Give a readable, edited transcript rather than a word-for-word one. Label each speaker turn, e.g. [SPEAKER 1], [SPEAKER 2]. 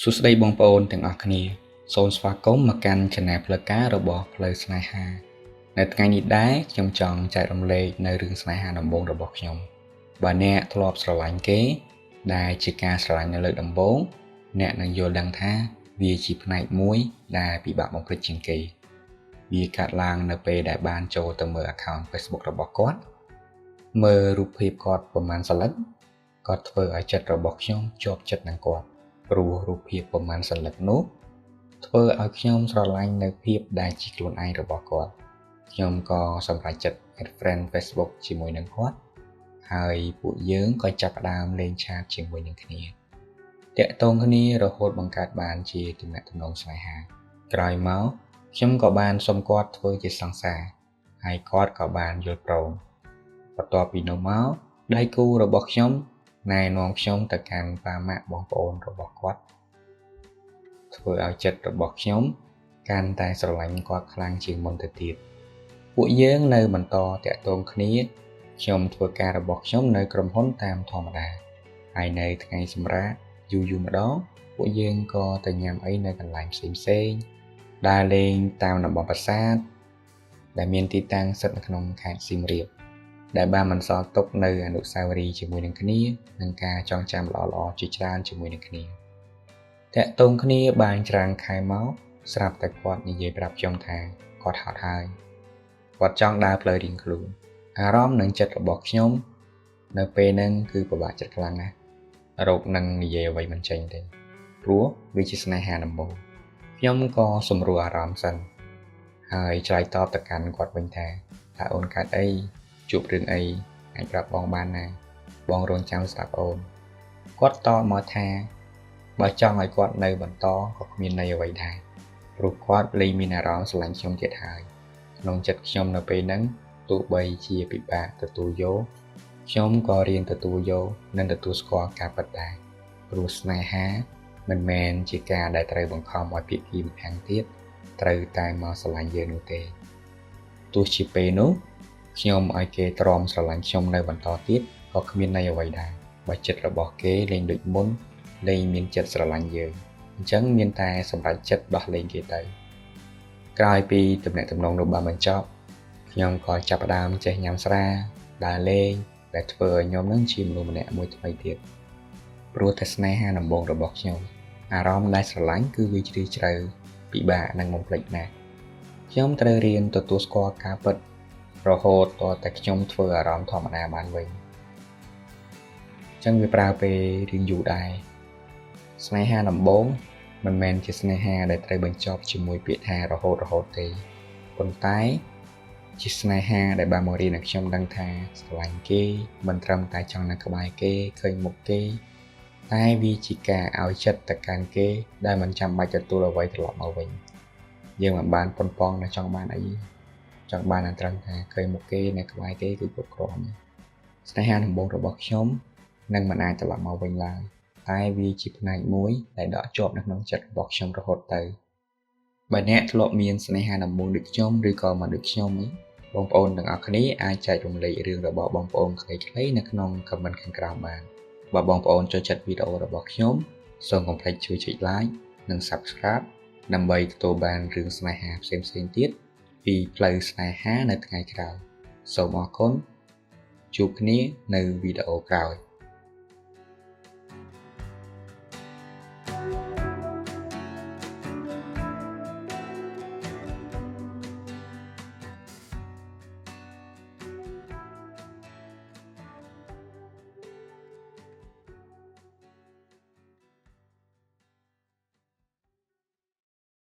[SPEAKER 1] សួស្តីបងប្អូនទាំងអស់គ្នាសូមស្វាគមន៍មកកាន់ Channel ផ្លូវការរបស់ផ្លូវស្នេហានៅថ្ងៃនេះដែរខ្ញុំចង់ចែករំលែកនៅរឿងស្នេហាដំបូងរបស់ខ្ញុំបើអ្នកធ្លាប់ស្រឡាញ់គេដែលជាការស្រឡាញ់នៅលើកដំបូងអ្នកនឹងយល់ដឹងថាវាជាផ្នែកមួយដែលពិបាកបំភ្លេចជាងគេវាកើតឡើងនៅពេលដែលបានចូលទៅមើល account Facebook របស់គាត់មើលរូបភាពគាត់ប្រហែលសន្លឹកគាត់ធ្វើឲ្យចិត្តរបស់ខ្ញុំជាប់ចិត្តនឹងគាត់ព្រោះរូបភាពប្រមាណសន្លឹកនោះធ្វើឲ្យខ្ញុំស្រឡាញ់នៅភាពដែលជាខ្លួនឯងរបស់គាត់ខ្ញុំក៏សម្រេចចិត្ត add friend Facebook ជាមួយនឹងគាត់ហើយពួកយើងក៏ចាប់ផ្ដើមលេងឆាតជាមួយនឹងគ្នាតាក់ទងគ្នារហូតបង្កើតបានជាទំនាក់ទំនងស្នេហាក្រោយមកខ្ញុំក៏បានសុំគាត់ធ្វើជាសង្សារហើយគាត់ក៏បានយល់ព្រមបន្ទាប់ពីនោះមកដៃគូរបស់ខ្ញុំណែនាំខ្ញុំទៅកាន់ប៉ាម៉ាក់បងប្អូនរបស់គាត់ធ្វើឲ្យចិត្តរបស់ខ្ញុំកាន់តែស្រឡាញ់គាត់ខ្លាំងជាងមុនទៅទៀតពួកយើងនៅបន្តតាក់ទងគ្នាខ្ញុំធ្វើការរបស់ខ្ញុំនៅក្រុមហ៊ុនតាមធម្មតាហើយនៅថ្ងៃសម្រាកយូរម្ដងពួកយើងក៏ទៅញ៉ាំអីនៅកន្លែងផ្សេងដើរលេងតាមតំបន់ប្រាសាទដែលមានទីតាំងស្ថិតនៅក្នុងខេត្តសៀមរាបដែលបានបន្សល់ទុកនៅអនុស្សាវរីយ៍ជាមួយនឹងគ្នានិងការចងចាំល្អៗជាច្រើនជាមួយនឹងគ្នាតាក់ទងគ្នាបានច្រើនខែមកស្រាប់តែគាត់និយាយប្រាប់ខ្ញុំថាគាត់ហត់ហើយគាត់ចង់ដើរផ្លូវរៀងខ្លួនអារម្មណ៍និងចិត្តរបស់ខ្ញុំនៅពេលហ្នឹងគឺពិបាកចិត្តខ្លាំងណាស់រោគនឹងនិយាយអ្វីមិនចេញទេព្រោះវាជាស្នេហាដំបូងខ្ញុំក៏សម្រួលអារម្មណ៍សិនហើយឆ្លើយតបទៅកាន់គាត់វិញថាតើអូនកើតអីជួបរឿងអីអាចប្រាប់បងបានណាបងរងចាំស្ដាប់អូនគាត់តបមកថាបើចង់ឲ្យគាត់នៅបន្តក៏គ្មានន័យអ្វីដែរព្រោះគាត់លែងមានអារម្មណ៍ស្រឡាញ់ខ្ញុំទៀតហើយក្នុងចិត្តខ្ញុំនៅពេលហ្នឹងទោះបីជាពិបាកទទួលយកខ្ញុំក៏រៀនទទួលយកនិងទទួលស្គាល់ការពិតដែរព្រោះស្នេហាមិនមែនជាការដែលត្រូវបង្ខំឲ្យភាគីម្ខាងទៀតត្រូវតែមកស្រឡាញ់យើងនោះទេទោះជាពេលនោះខ្ញុំឲ្យគេទ្រាំស្រឡាញ់ខ្ញុំនៅបន្តទៀតក៏គ្មានន័យអ្វីដែរបើចិត្តរបស់គេលែងដូចមុនលែងមានចិត្តស្រឡាញ់យើងអញ្ចឹងមានតែសម្រេចចិត្តដោះលែងគេទៅក្រោយពីទំនាក់ទំនងនោះបានបញ្ចប់ខ្ញុំក៏ចាប់ផ្ដើមចេះញ៉ាំស្រាដើរលេងដែលធ្វើឲ្យខ្ញុំនឹងជាមនុស្សម្នាក់មួយថ្មីទៀតព្រោះតែស្នេហាដំបូងរបស់ខ្ញុំអារម្មណ៍ដែលស្រឡាញ់គឺវាជ្រាលជ្រៅពិបាកនឹងបំភ្លេចណាស់ខ្ញុំត្រូវរៀនទទួលស្គាល់ការពិតរហូតដល់តែខ្ញុំធ្វើអារម្មណ៍ធម្មតាបានវិញអញ្ចឹងវាប្រើពេលរៀងយូរដែរស្នេហាដំបូងមិនមែនជាស្នេហាដែលត្រូវបញ្ចប់ជាមួយពាក្យថារហូតទេប៉ុន្តែជាស្នេហាដែលបានមករៀនឲ្យខ្ញុំដឹងថាស្រឡាញ់គេមិនត្រឹមតែចង់នៅក្បែរគេឃើញមុខគេតែវាជាការឲ្យចិត្តទៅកាន់គេដែលមិនចាំបាច់ទទួលអ្វីត្រឡប់មកវិញយើងមិនបានប៉ុនប៉ងតែចង់បានអីចង់បានតែត្រឹមថាឃើញមុខគេនៅក្បែរគេគឺគ្រប់គ្រាន់ស្នេហាដំបូងរបស់ខ្ញុំនឹងមិនអាចត្រឡប់មកវិញឡើយតែវាជាផ្នែកមួយដែលដកជាប់នៅក្នុងចិត្តរបស់ខ្ញុំរហូតទៅបើអ្នកធ្លាប់មានស្នេហាដំបូងដូចខ្ញុំឬក៏មិនដូចខ្ញុំបងប្អូនទាំងអស់គ្នាអាចចែករំលែករឿងរបស់បងប្អូនខ្លីៗនៅក្នុង comment ខាងក្រោមបានបើបងប្អូនចូលចិត្តវីដេអូរបស់ខ្ញុំសូមកុំភ្លេចជួយចុច like និង subscribe ដើម្បីទទួលបានរឿងស្នេហាផ្សេងៗទៀតពីផ្លូវស្នេហានៅថ្ងៃក្រោយសូមអរគុណជួបគ្នានៅវីដេអូក្រោយ